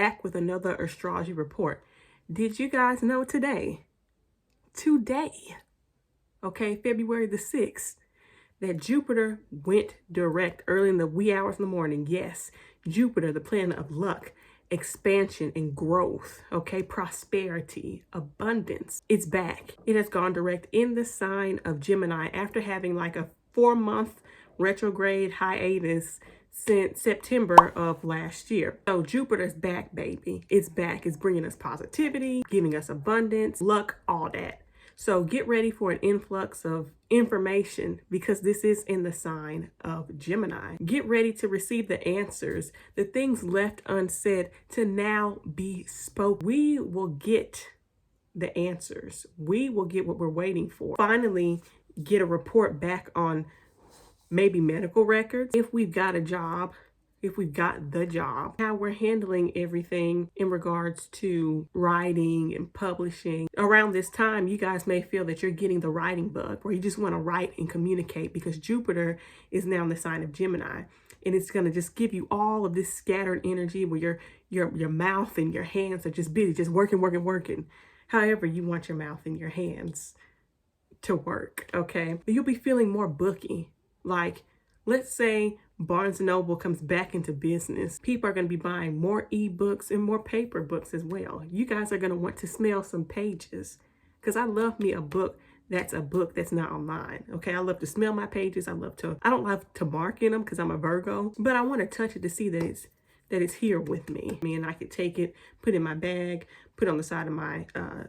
back with another astrology report. Did you guys know today, okay, February the 6th, that Jupiter went direct early in the wee hours in the morning? Yes, Jupiter, the planet of luck, expansion and growth, okay, prosperity, abundance. It's back. It has gone direct in the sign of Gemini after having like a 4-month retrograde hiatus since September of last year. So Jupiter's back, baby. It's back. It's bringing us positivity, giving us abundance, luck, all that. So get ready for an influx of information because this is in the sign of Gemini. Get ready to receive the answers, the things left unsaid to now be spoken. We will get the answers. We will get what we're waiting for. Finally, get a report back on maybe medical records, if we've got a job, if we've got the job, how we're handling everything in regards to writing and publishing. Around this time, you guys may feel that you're getting the writing bug, or you just want to write and communicate because Jupiter is now in the sign of Gemini. And it's going to just give you all of this scattered energy where your mouth and your hands are just busy, just working. However you want your mouth and your hands to work, okay? But you'll be feeling more booky. Like, let's say Barnes & Noble comes back into business. People are going to be buying more ebooks and more paper books as well. You guys are going to want to smell some pages because I love me a book that's not online. Okay, I love to smell my pages. I don't love to mark in them because I'm a Virgo, but I want to touch it to see that it's here with me. And I could take it, put it in my bag, put it on the side of my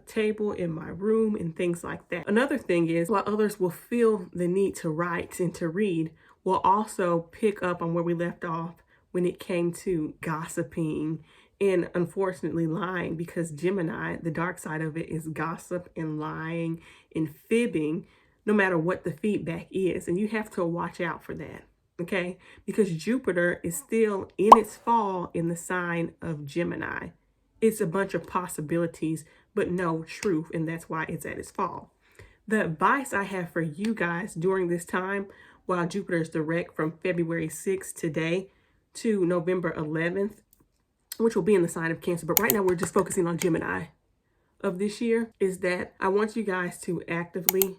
table in my room and things like that. Another thing is, while others will feel the need to write and to read, we'll also pick up on where we left off when it came to gossiping and unfortunately lying, because Gemini, the dark side of it is gossip and lying and fibbing, no matter what the feedback is. And you have to watch out for that. Okay, because Jupiter is still in its fall in the sign of Gemini. It's a bunch of possibilities, but no truth, and that's why it's at its fall. The advice I have for you guys during this time, while Jupiter is direct from February 6th today to November 11th, which will be in the sign of Cancer, but right now we're just focusing on Gemini of this year, is that I want you guys to actively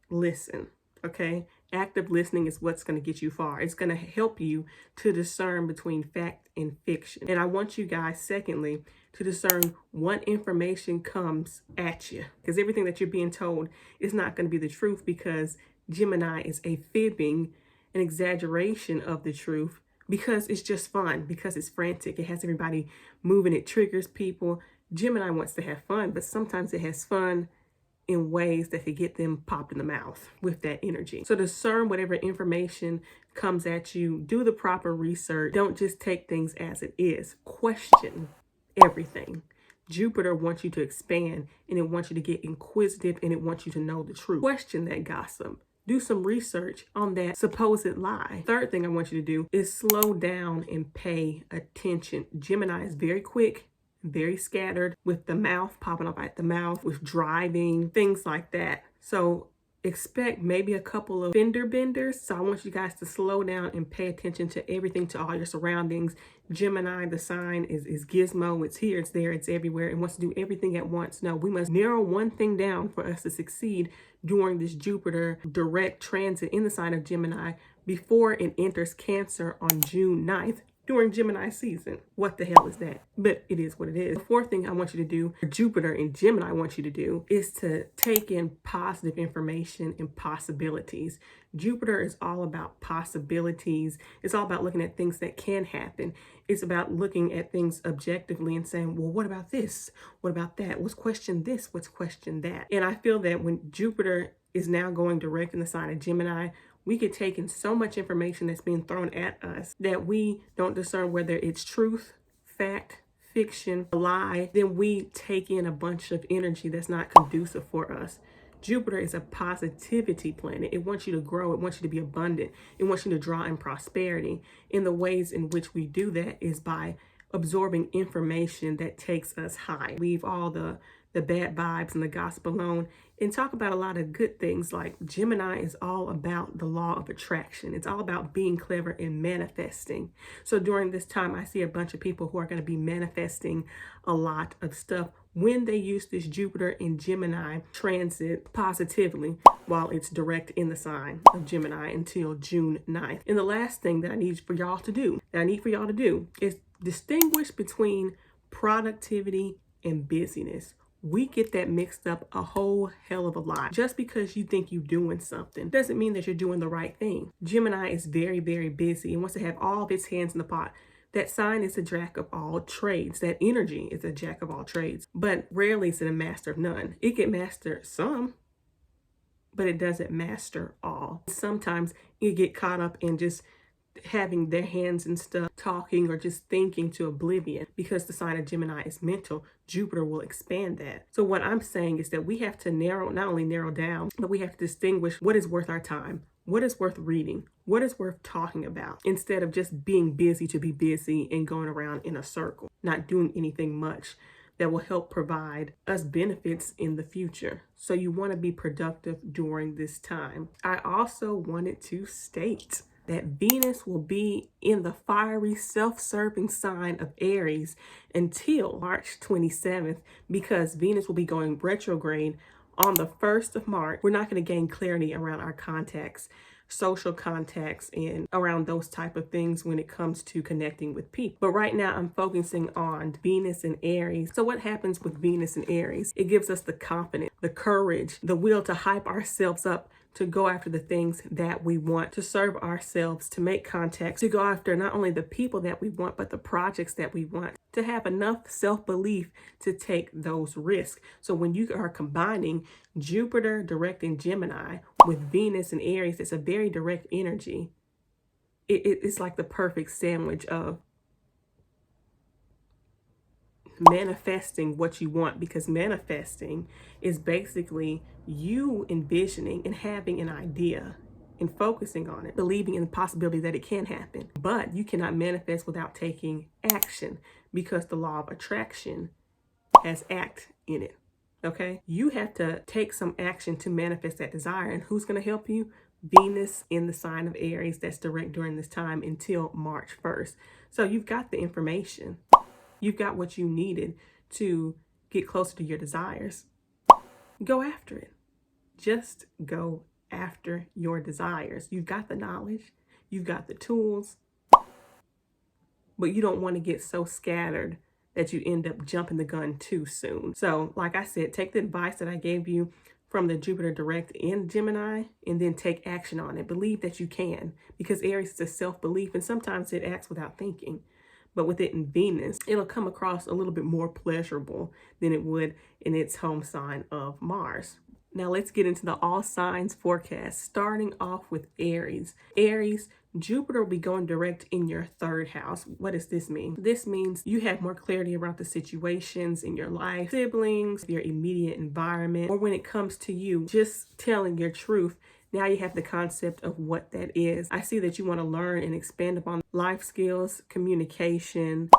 listen, okay? Active listening is what's going to get you far. It's going to help you to discern between fact and fiction. And I want you guys, secondly, to discern what information comes at you, because everything that you're being told is not going to be the truth, because Gemini is a fibbing, an exaggeration of the truth, because it's just fun, because it's frantic. It has everybody moving. It triggers people. Gemini wants to have fun, but sometimes it has fun in ways that could get them popped in the mouth with that energy. So discern whatever information comes at you. Do the proper research. Don't just take things as it is. Question everything. Jupiter wants you to expand, and it wants you to get inquisitive, and it wants you to know the truth. Question that gossip. Do some research on that supposed lie. Third thing I want you to do is slow down and pay attention. Gemini is very quick, very scattered, with the mouth popping up at the mouth, with driving, things like that. So expect maybe a couple of fender benders. So I want you guys to slow down and pay attention to everything, to all your surroundings. Gemini, the sign is gizmo. It's here, it's there, it's everywhere. It wants to do everything at once. No, we must narrow one thing down for us to succeed during this Jupiter direct transit in the sign of Gemini before it enters Cancer on June 9th. During Gemini season. What the hell is that? But it is what it is. The fourth thing I want you to do, Jupiter and Gemini want you to do, is to take in positive information and possibilities. Jupiter is all about possibilities. It's all about looking at things that can happen. It's about looking at things objectively and saying, well, what about this? What about that? Let's question this. Let's question that. And I feel that when Jupiter is now going direct in the sign of Gemini, we get taken so much information that's being thrown at us that we don't discern whether it's truth, fact, fiction, a lie. Then we take in a bunch of energy that's not conducive for us. Jupiter is a positivity planet. It wants you to grow. It wants you to be abundant. It wants you to draw in prosperity. And the ways in which we do that is by absorbing information that takes us high. Leave all the bad vibes and the gossip alone and talk about a lot of good things. Like Gemini is all about the law of attraction. It's all about being clever and manifesting. So during this time, I see a bunch of people who are going to be manifesting a lot of stuff when they use this Jupiter in Gemini transit positively while it's direct in the sign of Gemini until June 9th. And the last thing that I need for y'all to do, is distinguish between productivity and busyness. We get that mixed up a whole hell of a lot. Just because you think you're doing something doesn't mean that you're doing the right thing. Gemini is very, very busy and wants to have all of its hands in the pot. That sign is a jack of all trades. That energy is a jack of all trades, but rarely is it a master of none. It can master some, but it doesn't master all. Sometimes you get caught up in just having their hands and stuff, talking or just thinking to oblivion. Because the sign of Gemini is mental, Jupiter will expand that. So what I'm saying is that we have to not only narrow down, but we have to distinguish what is worth our time, what is worth reading, what is worth talking about, instead of just being busy to be busy and going around in a circle, not doing anything much that will help provide us benefits in the future. So you want to be productive during this time. I also wanted to state that Venus will be in the fiery, self-serving sign of Aries until March 27th, because Venus will be going retrograde on the 1st of March. We're not going to gain clarity around our contacts, social contacts, and around those type of things when it comes to connecting with people. But right now I'm focusing on Venus and Aries. So what happens with Venus and Aries? It gives us the confidence, the courage, the will to hype ourselves up, to go after the things that we want, to serve ourselves, to make contacts, to go after not only the people that we want, but the projects that we want, to have enough self-belief to take those risks. So when you are combining Jupiter direct in Gemini with Venus and Aries, it's a very direct energy. It's like the perfect sandwich of manifesting what you want, because manifesting is basically you envisioning and having an idea and focusing on it, believing in the possibility that it can happen. But you cannot manifest without taking action, because the law of attraction has act in it. Okay, you have to take some action to manifest that desire. And who's going to help you? Venus in the sign of Aries that's direct during this time until March 1st. So you've got the information. You've got what you needed to get closer to your desires. Go after it. Just go after your desires. You've got the knowledge. You've got the tools. But you don't want to get so scattered that you end up jumping the gun too soon. So, like I said, take the advice that I gave you from the Jupiter direct in Gemini and then take action on it. Believe that you can, because Aries is a self-belief and sometimes it acts without thinking. But with it in Venus, it'll come across a little bit more pleasurable than it would in its home sign of Mars. Now let's get into the all signs forecast, starting off with Aries. Aries, Jupiter will be going direct in your 3rd house. What does this mean? This means you have more clarity around the situations in your life, siblings, your immediate environment, or when it comes to you just telling your truth. Now you have the concept of what that is. I see that you want to learn and expand upon life skills, communication,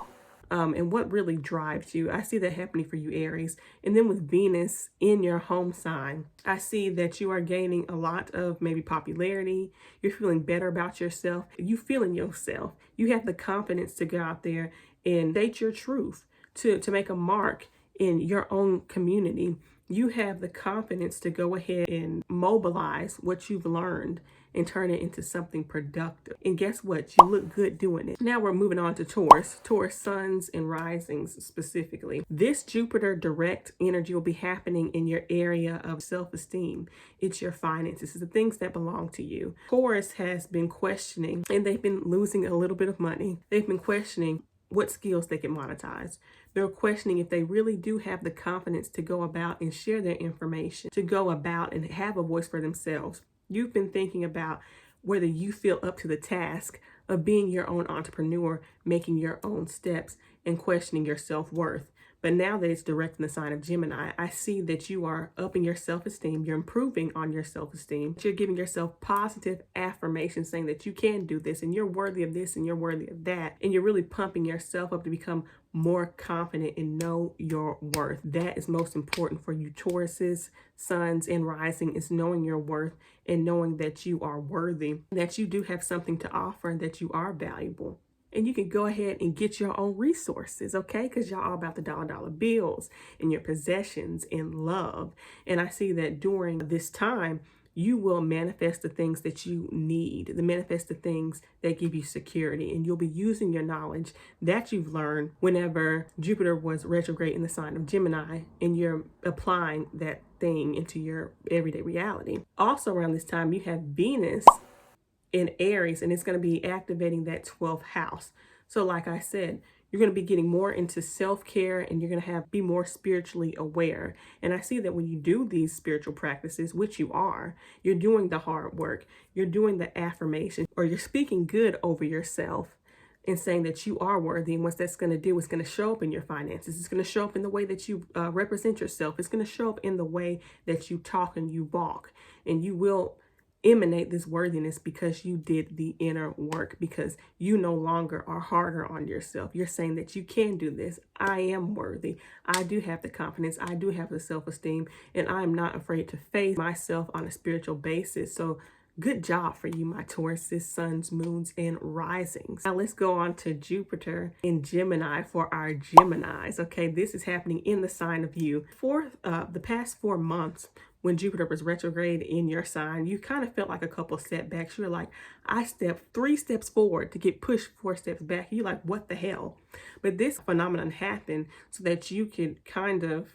and what really drives you. I see that happening for you, Aries. And then with Venus in your home sign, I see that you are gaining a lot of maybe popularity. You're feeling better about yourself. You feeling yourself. You have the confidence to go out there and state your truth, to make a mark in your own community. You have the confidence to go ahead and mobilize what you've learned and turn it into something productive. And guess what? You look good doing it. Now we're moving on to Taurus. Taurus suns and risings specifically. This Jupiter direct energy will be happening in your area of self-esteem. It's your finances. It's the things that belong to you. Taurus has been questioning, and they've been losing a little bit of money. They've been questioning what skills they can monetize. They're questioning if they really do have the confidence to go about and share their information, to go about and have a voice for themselves. You've been thinking about whether you feel up to the task of being your own entrepreneur, making your own steps, and questioning your self-worth. But now that it's direct in the sign of Gemini, I see that you are upping your self-esteem. You're improving on your self-esteem. You're giving yourself positive affirmations saying that you can do this and you're worthy of this and you're worthy of that. And you're really pumping yourself up to become more confident and know your worth. That is most important for you Tauruses, suns, and rising, is knowing your worth and knowing that you are worthy, that you do have something to offer, and that you are valuable. And you can go ahead and get your own resources, okay? Because y'all all about the dollar bills and your possessions and love. And I see that during this time, you will manifest the things that you need, manifest the things that give you security. And you'll be using your knowledge that you've learned whenever Jupiter was retrograde in the sign of Gemini, and you're applying that thing into your everyday reality. Also around this time, you have Venus in Aries, and it's going to be activating that 12th house. So like I said, you're going to be getting more into self-care, and you're going to be more spiritually aware. And I see that when you do these spiritual practices, which you are, you're doing the hard work, you're doing the affirmation, or you're speaking good over yourself and saying that you are worthy. And what that's going to do is going to show up in your finances. It's going to show up in the way that you represent yourself. It's going to show up in the way that you talk and you walk. And you will emanate this worthiness because you did the inner work, because you no longer are harder on yourself. You're saying that you can do this. I am worthy. I do have the confidence. I do have the self-esteem, and I'm not afraid to face myself on a spiritual basis. So good job for you, my Tauruses, suns, moons, and risings. Now let's go on to Jupiter in Gemini for our Geminis. Okay, this is happening in the sign of you. For the past 4 months, when Jupiter was retrograde in your sign, you kind of felt like a couple setbacks. You're like, I stepped 3 steps forward to get pushed 4 steps back. You're like, what the hell? But this phenomenon happened so that you could kind of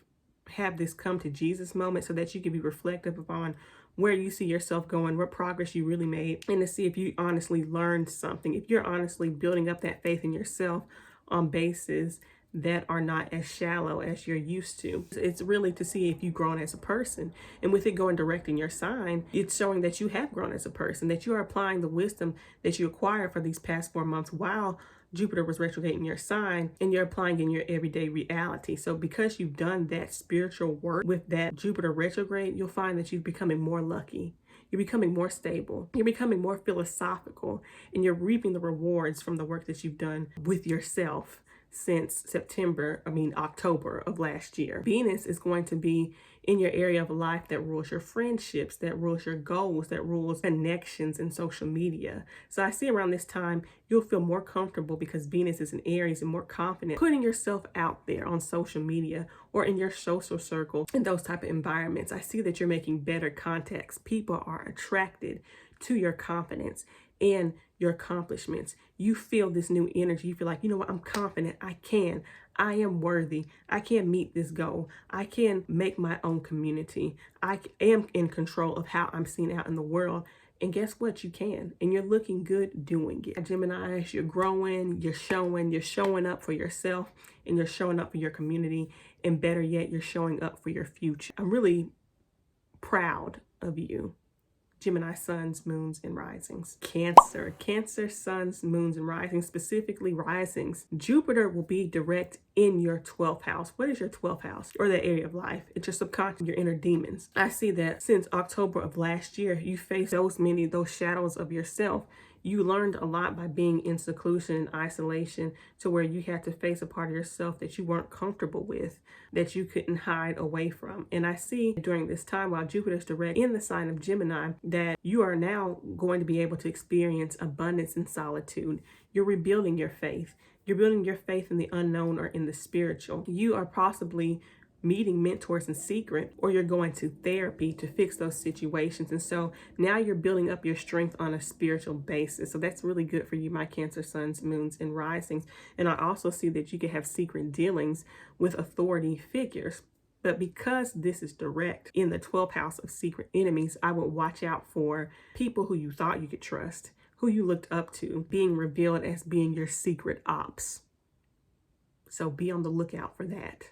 have this come to Jesus moment, so that you could be reflective upon where you see yourself going, what progress you really made, and to see if you honestly learned something, if you're honestly building up that faith in yourself on bases that are not as shallow as you're used to. It's really to see if you've grown as a person. And with it going direct in your sign, it's showing that you have grown as a person, that you are applying the wisdom that you acquired for these past 4 months while Jupiter was retrograde in your sign, and you're applying in your everyday reality. So because you've done that spiritual work with that Jupiter retrograde, you'll find that you're becoming more lucky. You're becoming more stable. You're becoming more philosophical, and you're reaping the rewards from the work that you've done with yourself since October of last year. Venus is going to be in your area of life that rules your friendships, that rules your goals, that rules connections and social media. So I see around this time, you'll feel more comfortable because Venus is in Aries, and more confident putting yourself out there on social media or in your social circle, in those type of environments. I see that you're making better contacts. People are attracted to your confidence and your accomplishments. You feel this new energy. You feel like, you know what, I'm confident. I am worthy. I can meet this goal. I can make my own community. I am in control of how I'm seen out in the world. And guess what? You can. And you're looking good doing it. Gemini, you're growing, you're showing up for yourself, and you're showing up for your community. And better yet, you're showing up for your future. I'm really proud of you. Gemini, suns, moons, and risings. Cancer, suns, moons, and risings, specifically risings. Jupiter will be direct in your 12th house. What is your 12th house? Or that area of life? It's your subconscious, your inner demons. I see that since October of last year, you faced those shadows of yourself. You learned a lot by being in seclusion and isolation, to where you had to face a part of yourself that you weren't comfortable with, that you couldn't hide away from. And I see during this time, while Jupiter's direct in the sign of Gemini, that you are now going to be able to experience abundance and solitude. You're rebuilding your faith. You're building your faith in the unknown or in the spiritual. You are possibly meeting mentors in secret, or you're going to therapy to fix those situations. And so now you're building up your strength on a spiritual basis. So that's really good for you, my Cancer, suns, moons, and risings. And I also see that you could have secret dealings with authority figures. But because this is direct in the 12th house of secret enemies, I would watch out for people who you thought you could trust, who you looked up to, being revealed as being your secret ops. So be on the lookout for that.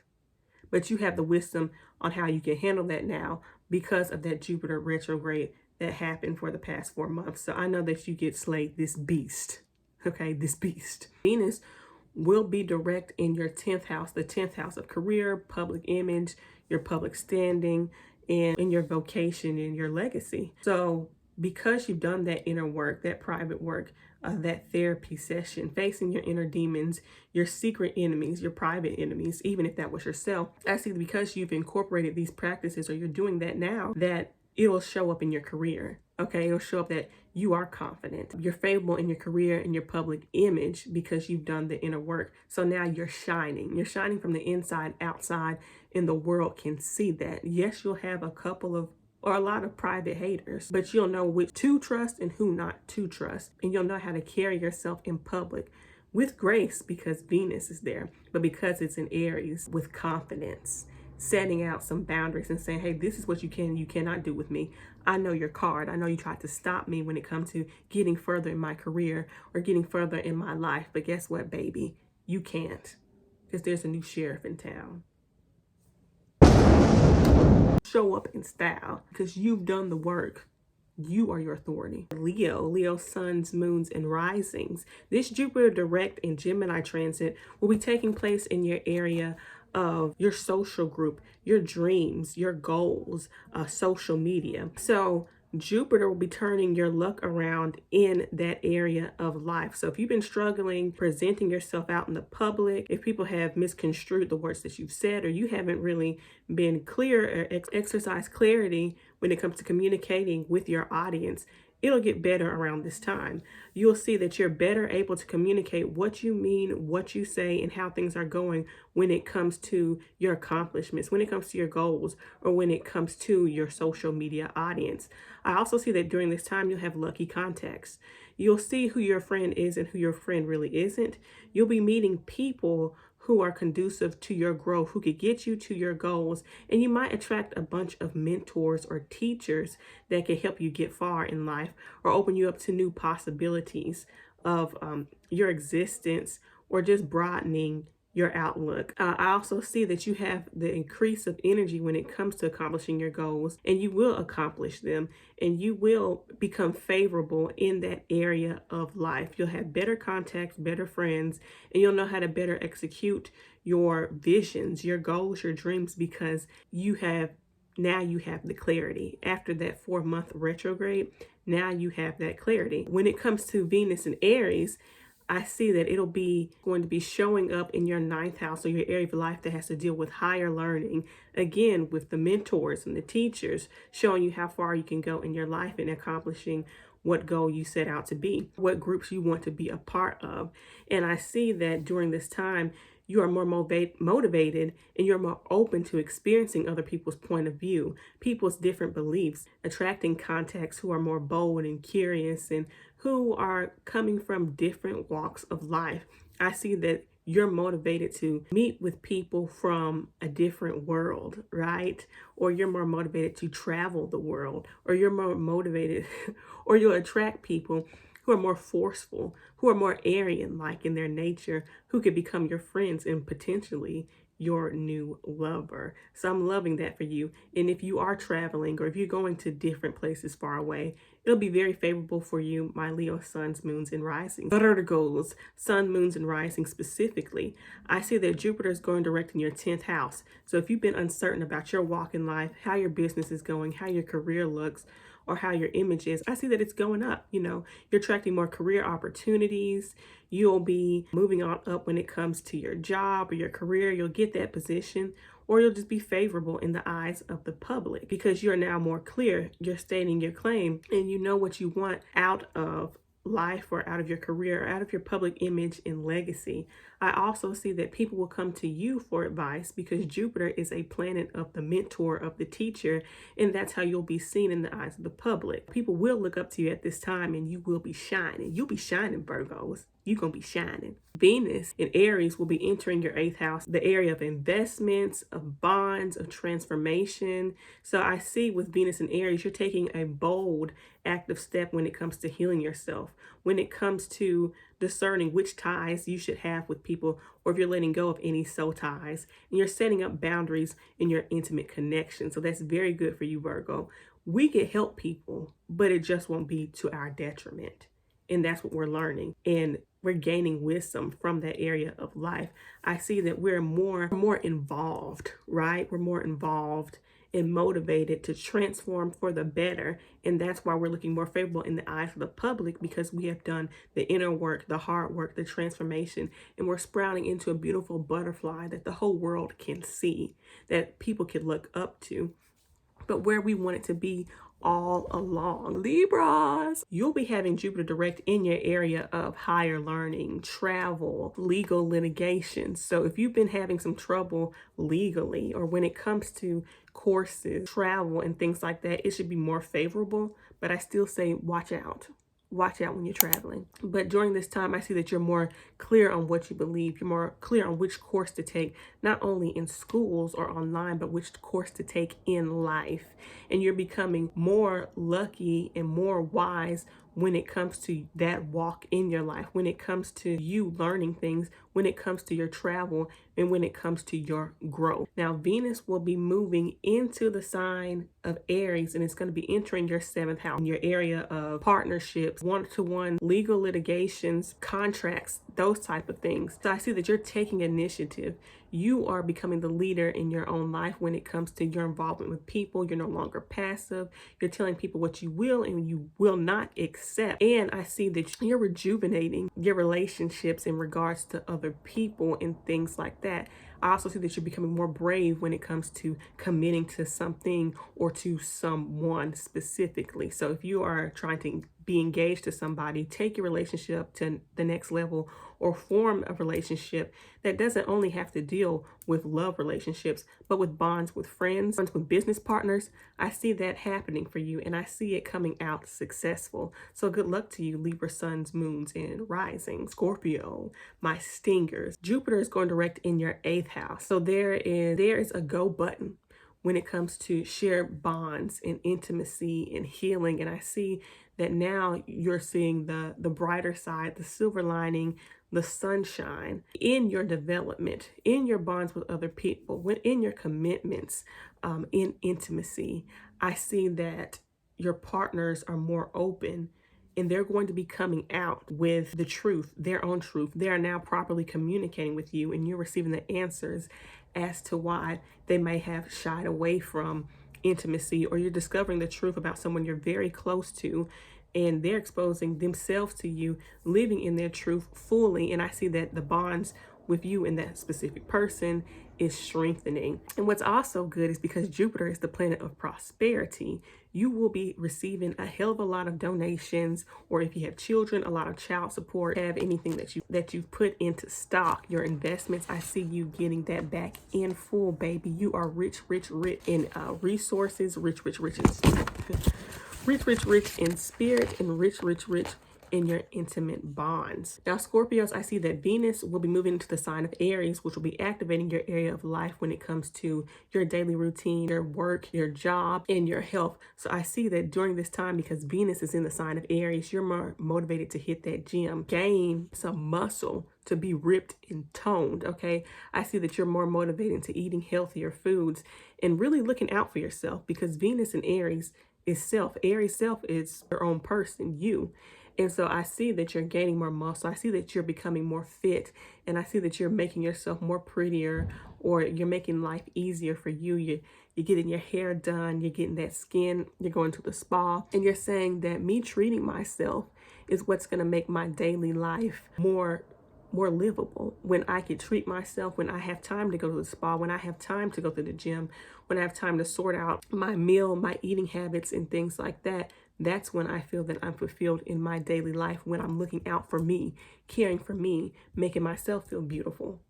But you have the wisdom on how you can handle that now because of that Jupiter retrograde that happened for the past 4 months. So I know that you get slayed this beast, okay, this beast. Venus will be direct in your 10th house, the 10th house of career, public image, your public standing, and in your vocation and your legacy. So because you've done that inner work, that private work, that therapy session, facing your inner demons, your secret enemies, your private enemies, even if that was yourself, I see because you've incorporated these practices, or you're doing that now, that it'll show up in your career. Okay, it'll show up that you are confident. You're favorable in your career and your public image because you've done the inner work. So now you're shining. You're shining from the inside outside, and the world can see that. Yes, you'll have a couple of or a lot of private haters, but you'll know which to trust and who not to trust. And you'll know how to carry yourself in public with grace because Venus is there, but because it's in Aries, with confidence, setting out some boundaries and saying, hey, this is what you can and you cannot do with me. I know your card. I know you tried to stop me when it comes to getting further in my career or getting further in my life. But guess what, baby? You can't, because there's a new sheriff in town. Show up in style because you've done the work. You are your authority. Leo, suns, moons, and risings. This Jupiter direct and Gemini transit will be taking place in your area of your social group, your dreams, your goals, social media. So Jupiter will be turning your luck around in that area of life. So if you've been struggling presenting yourself out in the public, if people have misconstrued the words that you've said, or you haven't really been clear or exercise clarity when it comes to communicating with your audience, it'll get better around this time. You'll see that you're better able to communicate what you mean, what you say, and how things are going when it comes to your accomplishments, when it comes to your goals, or when it comes to your social media audience. I also see that during this time, you'll have lucky contacts. You'll see who your friend is and who your friend really isn't. You'll be meeting people who are conducive to your growth, who could get you to your goals. And you might attract a bunch of mentors or teachers that can help you get far in life or open you up to new possibilities of your existence, or just broadening your outlook. I also see that you have the increase of energy when it comes to accomplishing your goals, and you will accomplish them, and you will become favorable in that area of life. You'll have better contacts, better friends, and you'll know how to better execute your visions, your goals, your dreams, because you have the clarity. After that 4-month retrograde, now you have that clarity. When it comes to Venus and Aries, I see that it'll be going to be showing up in your 9th house, or your area of life that has to deal with higher learning. Again, with the mentors and the teachers showing you how far you can go in your life and accomplishing what goal you set out to be, what groups you want to be a part of. And I see that during this time, you are more motivated, and you're more open to experiencing other people's point of view, people's different beliefs, attracting contacts who are more bold and curious and who are coming from different walks of life. I see that you're motivated to meet with people from a different world, right? Or you're more motivated to travel the world, or you're more motivated, or you'll attract people who are more forceful, who are more Aryan-like in their nature, who could become your friends and potentially your new lover. So I'm loving that for you. And if you are traveling, or if you're going to different places far away, it'll be very favorable for you, my Leo suns, moons, and risings. Virgos, sun, moons, and rising specifically. I see that Jupiter is going direct in your 10th house. So if you've been uncertain about your walk in life, how your business is going, how your career looks, or how your image is, I see that it's going up. You're attracting more career opportunities. You'll be moving on up when it comes to your job or your career. You'll get that position, or you'll just be favorable in the eyes of the public because you're now more clear. You're stating your claim, and you know what you want out of life, or out of your career, or out of your public image and legacy. I also see that people will come to you for advice because Jupiter is a planet of the mentor, of the teacher, and that's how you'll be seen in the eyes of the public. People will look up to you at this time, and you will be shining. You'll be shining, Virgos. You're going to be shining. Venus in Aries will be entering your 8th house, the area of investments, of bonds, of transformation. So I see with Venus in Aries, you're taking a bold, active step when it comes to healing yourself, when it comes to discerning which ties you should have with people, or if you're letting go of any soul ties, and you're setting up boundaries in your intimate connection. So that's very good for you, Virgo. We can help people, but it just won't be to our detriment. And that's what we're learning. And we're gaining wisdom from that area of life. I see that we're more involved, right? We're more involved and motivated to transform for the better. And that's why we're looking more favorable in the eyes of the public, because we have done the inner work, the hard work, the transformation, and we're sprouting into a beautiful butterfly that the whole world can see, that people can look up to, but where we want it to be all along. Libras, you'll be having Jupiter direct in your area of higher learning, travel, legal litigation. So if you've been having some trouble legally, or when it comes to courses, travel, and things like that, it should be more favorable. But I still say watch out. Watch out when you're traveling. But during this time, I see that you're more clear on what you believe. You're more clear on which course to take, not only in schools or online, but which course to take in life. And you're becoming more lucky and more wise when it comes to that walk in your life, when it comes to you learning things, when it comes to your travel, and when it comes to your growth. Now, Venus will be moving into the sign of Aries, and it's going to be entering your 7th house, in your area of partnerships, one-to-one legal litigations, contracts, those type of things. So I see that you're taking initiative. You are becoming the leader in your own life when it comes to your involvement with people. You're no longer passive. You're telling people what you will and you will not accept. And I see that you're rejuvenating your relationships in regards to other people and things like that. I also see that you're becoming more brave when it comes to committing to something or to someone specifically. So if you are trying to be engaged to somebody, take your relationship to the next level, or form a relationship that doesn't only have to deal with love relationships, but with bonds with friends, bonds with business partners. I see that happening for you, and I see it coming out successful. So good luck to you, Libra, suns, moons, and rising. Scorpio, my stingers. Jupiter is going direct in your 8th house. So there is a go button when it comes to shared bonds and intimacy and healing. And I see that now you're seeing the brighter side, the silver lining, the sunshine in your development, in your bonds with other people, in your commitments, in intimacy. I see that your partners are more open, and they're going to be coming out with the truth, their own truth. They are now properly communicating with you, and you're receiving the answers as to why they may have shied away from intimacy, or you're discovering the truth about someone you're very close to, and they're exposing themselves to you, living in their truth fully. And I see that the bonds with you and that specific person is strengthening. And what's also good is because Jupiter is the planet of prosperity, you will be receiving a hell of a lot of donations, or if you have children, a lot of child support. Have anything that you've put into stock, your investments, I see you getting that back in full, baby. You are rich in resources, rich in rich in spirit, and rich in your intimate bonds. Now, Scorpios, I see that Venus will be moving into the sign of Aries, which will be activating your area of life when it comes to your daily routine, your work, your job, and your health. So I see that during this time, because Venus is in the sign of Aries, you're more motivated to hit that gym, gain some muscle, to be ripped and toned, okay? I see that you're more motivated to eating healthier foods and really looking out for yourself, because Venus in Aries is self. Aries self is your own person, you. And so I see that you're gaining more muscle. I see that you're becoming more fit. And I see that you're making yourself more prettier, or you're making life easier for you. You're getting your hair done. You're getting that skin. You're going to the spa. And you're saying that me treating myself is what's going to make my daily life more livable. When I can treat myself, when I have time to go to the spa, when I have time to go to the gym, when I have time to sort out my meal, my eating habits, and things like that, that's when I feel that I'm fulfilled in my daily life, when I'm looking out for me, caring for me, making myself feel beautiful.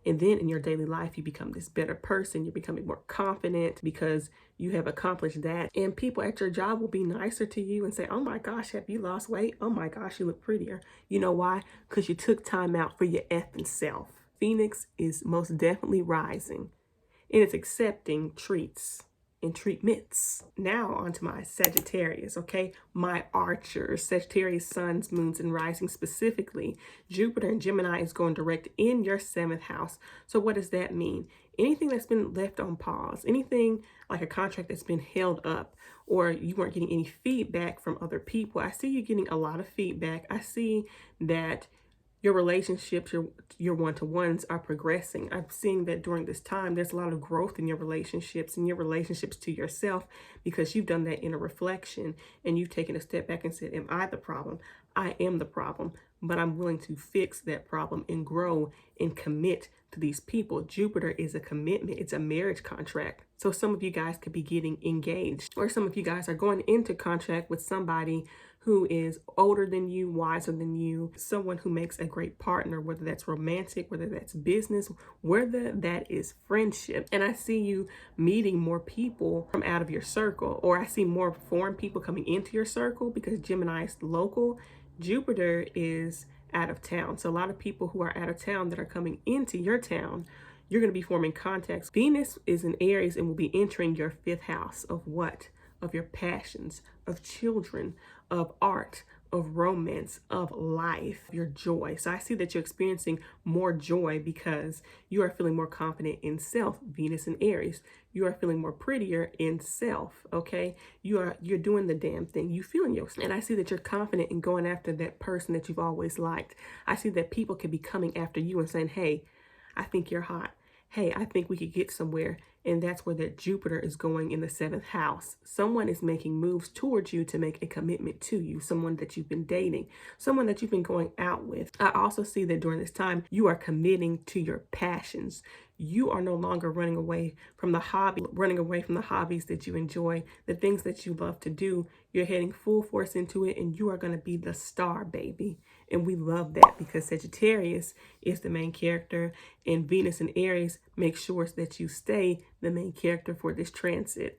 And then in your daily life, you become this better person. You're becoming more confident because you have accomplished that. And people at your job will be nicer to you and say, oh my gosh, have you lost weight? Oh my gosh, you look prettier. You know why? Because you took time out for your effing self. Phoenix is most definitely rising, and it's accepting treats and treatments. Now onto my Sagittarius, okay? My archers, Sagittarius, suns, moons, and rising specifically. Jupiter and Gemini is going direct in your 7th house. So what does that mean? Anything that's been left on pause, anything like a contract that's been held up, or you weren't getting any feedback from other people. I see you getting a lot of feedback. I see that Your relationships, your one-to-ones are progressing. I'm seeing that during this time, there's a lot of growth in your relationships and your relationships to yourself, because you've done that in a reflection and you've taken a step back and said, am I the problem? I am the problem, but I'm willing to fix that problem and grow and commit to these people. Jupiter is a commitment. It's a marriage contract. So some of you guys could be getting engaged, or some of you guys are going into contract with somebody who is older than you, wiser than you, someone who makes a great partner, whether that's romantic, whether that's business, whether that is friendship. And I see you meeting more people from out of your circle, or I see more foreign people coming into your circle, because Gemini is local, Jupiter is out of town. So a lot of people who are out of town that are coming into your town, you're going to be forming contacts. Venus is in Aries and will be entering your 5th house of what? Of your passions, of children, of art, of romance, of life, your joy. So I see that you're experiencing more joy because you are feeling more confident in self. Venus in Aries, you are feeling more prettier in self. Okay, you're doing the damn thing. You feeling yourself, and I see that you're confident in going after that person that you've always liked. I see that people can be coming after you and saying, "Hey, I think you're hot. Hey, I think we could get somewhere." And that's where that Jupiter is going in the 7th house. Someone is making moves towards you to make a commitment to you, someone that you've been dating, someone that you've been going out with. I also see that during this time, you are committing to your passions. You are no longer running away from the hobbies that you enjoy, the things that you love to do. You're heading full force into it, and you are going to be the star, baby. And we love that, because Sagittarius is the main character, and Venus in Aries makes sure that you stay the main character for this transit.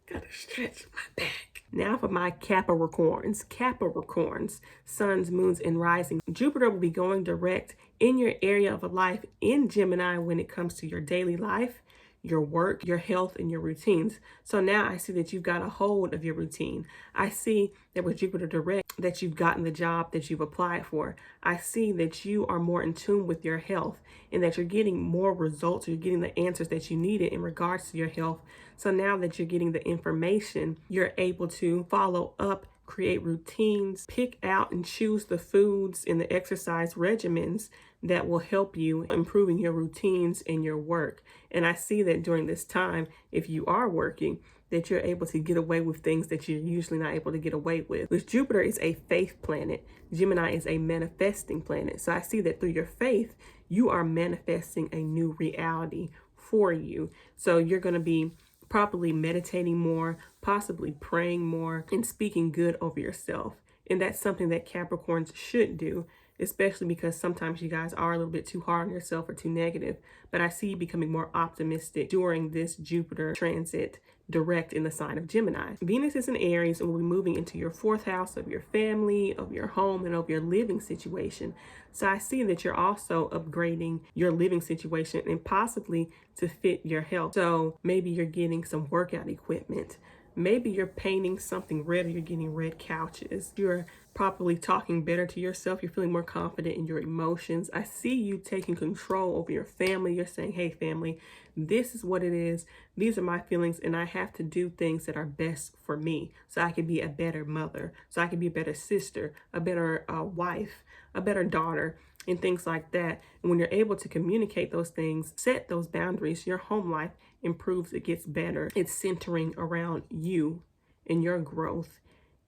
Gotta stretch my back. Now for my Capricorns. Capricorns, suns, moons, and rising. Jupiter will be going direct in your area of life in Gemini when it comes to your daily life, your work, your health, and your routines. So now I see that you've got a hold of your routine. I see that with Jupiter direct, that you've gotten the job that you've applied for. I see that you are more in tune with your health, and that you're getting more results, or you're getting the answers that you needed in regards to your health. So now that you're getting the information, you're able to follow up, create routines, pick out and choose the foods and the exercise regimens that will help you improving your routines and your work. And I see that during this time, if you are working, that you're able to get away with things that you're usually not able to get away with. Because Jupiter is a faith planet. Gemini is a manifesting planet. So I see that through your faith, you are manifesting a new reality for you. So you're going to be probably meditating more, possibly praying more, and speaking good over yourself. And that's something that Capricorns should do, especially because sometimes you guys are a little bit too hard on yourself or too negative. But I see you becoming more optimistic during this Jupiter transit direct in the sign of Gemini. Venus is in Aries and will be moving into your 4th house of your family, of your home, and of your living situation. So I see that you're also upgrading your living situation, and possibly to fit your health. So maybe you're getting some workout equipment. Maybe you're painting something red, or you're getting red couches. You're probably talking better to yourself. You're feeling more confident in your emotions. I see you taking control over your family. You're saying, hey, family, this is what it is. These are my feelings, and I have to do things that are best for me so I can be a better mother, so I can be a better sister, a better wife, a better daughter, and things like that. And when you're able to communicate those things, set those boundaries, your home life improves, it gets better. It's centering around you and your growth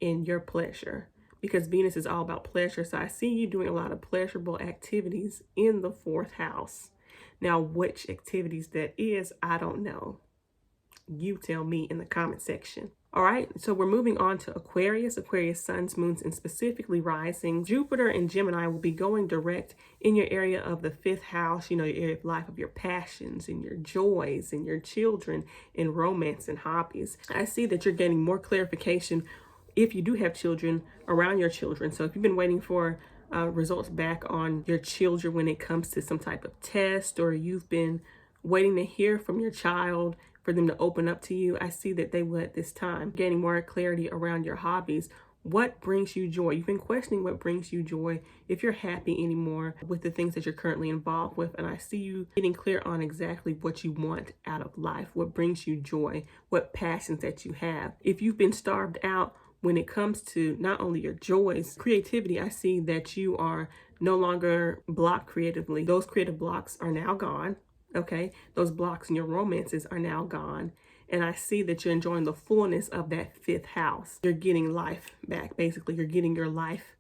and your pleasure, because Venus is all about pleasure. So I see you doing a lot of pleasurable activities in the 4th house. Now, which activities that is, I don't know. You tell me in the comment section. All right, so we're moving on to Aquarius. Aquarius suns, moons, and specifically rising. Jupiter and Gemini will be going direct in your area of the 5th house, your area of life, of your passions and your joys and your children and romance and hobbies. I see that you're getting more clarification if you do have children, around your children. So if you've been waiting for results back on your children when it comes to some type of test, or you've been waiting to hear from your child for them to open up to you, I see that they will at this time. Gaining more clarity around your hobbies. What brings you joy? You've been questioning what brings you joy, if you're happy anymore with the things that you're currently involved with. And I see you getting clear on exactly what you want out of life, what brings you joy, what passions that you have. If you've been starved out, when it comes to not only your joys, creativity, I see that you are no longer blocked creatively. Those creative blocks are now gone. Okay. Those blocks in your romances are now gone. And I see that you're enjoying the fullness of that fifth house. You're getting life back. Basically, you're getting your life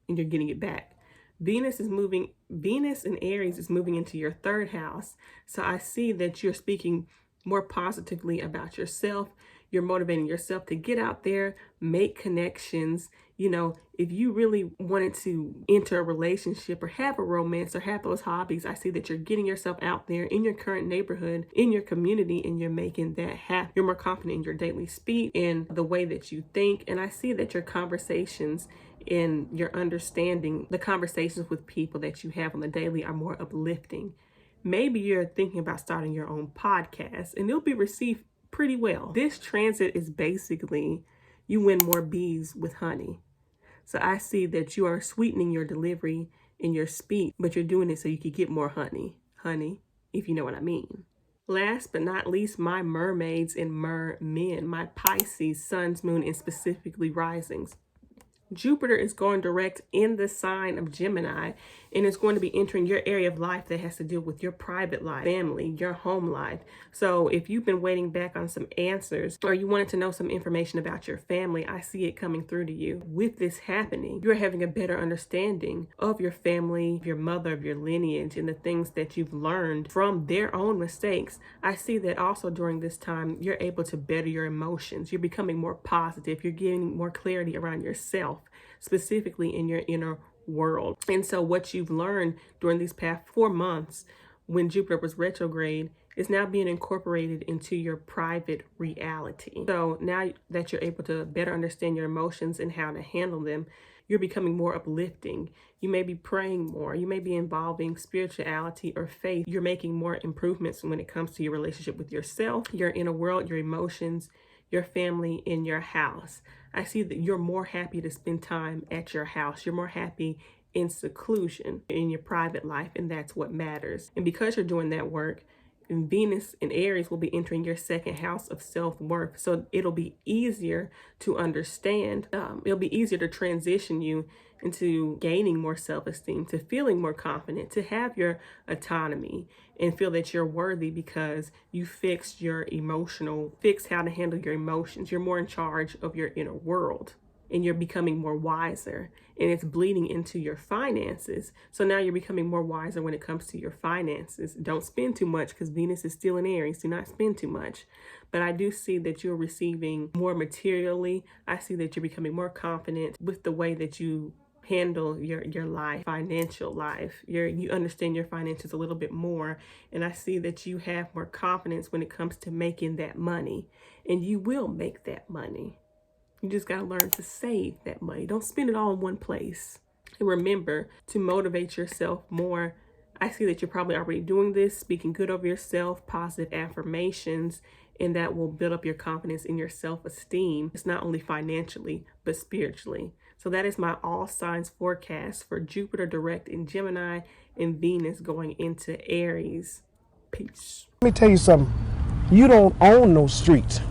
and you're getting it back. Venus in Aries is moving into your third house. So I see that you're speaking more positively about yourself. You're motivating yourself to get out there, make connections. You know, if you really wanted to enter a relationship or have a romance or have those hobbies, I see that you're getting yourself out there in your current neighborhood, in your community, and you're making that happen. You're more confident in your daily speech, in the way that you think. And I see that your conversations and your understanding, the conversations with people that you have on the daily are more uplifting. Maybe you're thinking about starting your own podcast and it'll be received pretty well. This transit is basically you win more bees with honey. So I see that you are sweetening your delivery and your speech, but you're doing it so you can get more honey, if you know what I mean. Last but not least, my mermaids and mermen, my Pisces, suns, moon, and specifically risings. Jupiter is going direct in the sign of Gemini, and it's going to be entering your area of life that has to do with your private life, family, your home life. So if you've been waiting back on some answers or you wanted to know some information about your family, I see it coming through to you. With this happening, you're having a better understanding of your family, of your mother, of your lineage, and the things that you've learned from their own mistakes. I see that also during this time, you're able to better your emotions. You're becoming more positive. You're getting more clarity around yourself, specifically in your inner world. And so what you've learned during these past 4 months when Jupiter was retrograde is now being incorporated into your private reality. So now that you're able to better understand your emotions and how to handle them, you're becoming more uplifting. You may be praying more. You may be involving spirituality or faith. You're making more improvements when it comes to your relationship with yourself, your inner world, your emotions, your family, in your house. I see that you're more happy to spend time at your house. You're more happy in seclusion in your private life, and that's what matters. And because you're doing that work, Venus in Aries will be entering your second house of self-worth. So it'll be easier to understand. It'll be easier to transition you into gaining more self-esteem, to feeling more confident, to have your autonomy and feel that you're worthy because you fixed how to handle your emotions. You're more in charge of your inner world and you're becoming more wiser, and it's bleeding into your finances. So now you're becoming more wiser when it comes to your finances. Don't spend too much because Venus is still in Aries. Do not spend too much. But I do see that you're receiving more materially. I see that you're becoming more confident with the way that you handle your life, financial life. You understand your finances a little bit more. And I see that you have more confidence when it comes to making that money. And you will make that money. You just got to learn to save that money. Don't spend it all in one place. And remember to motivate yourself more. I see that you're probably already doing this, speaking good over yourself, positive affirmations, and that will build up your confidence in your self-esteem. It's not only financially, but spiritually. So that is my all signs forecast for Jupiter direct in Gemini and Venus going into Aries. Peace. Let me tell you something. You don't own no streets.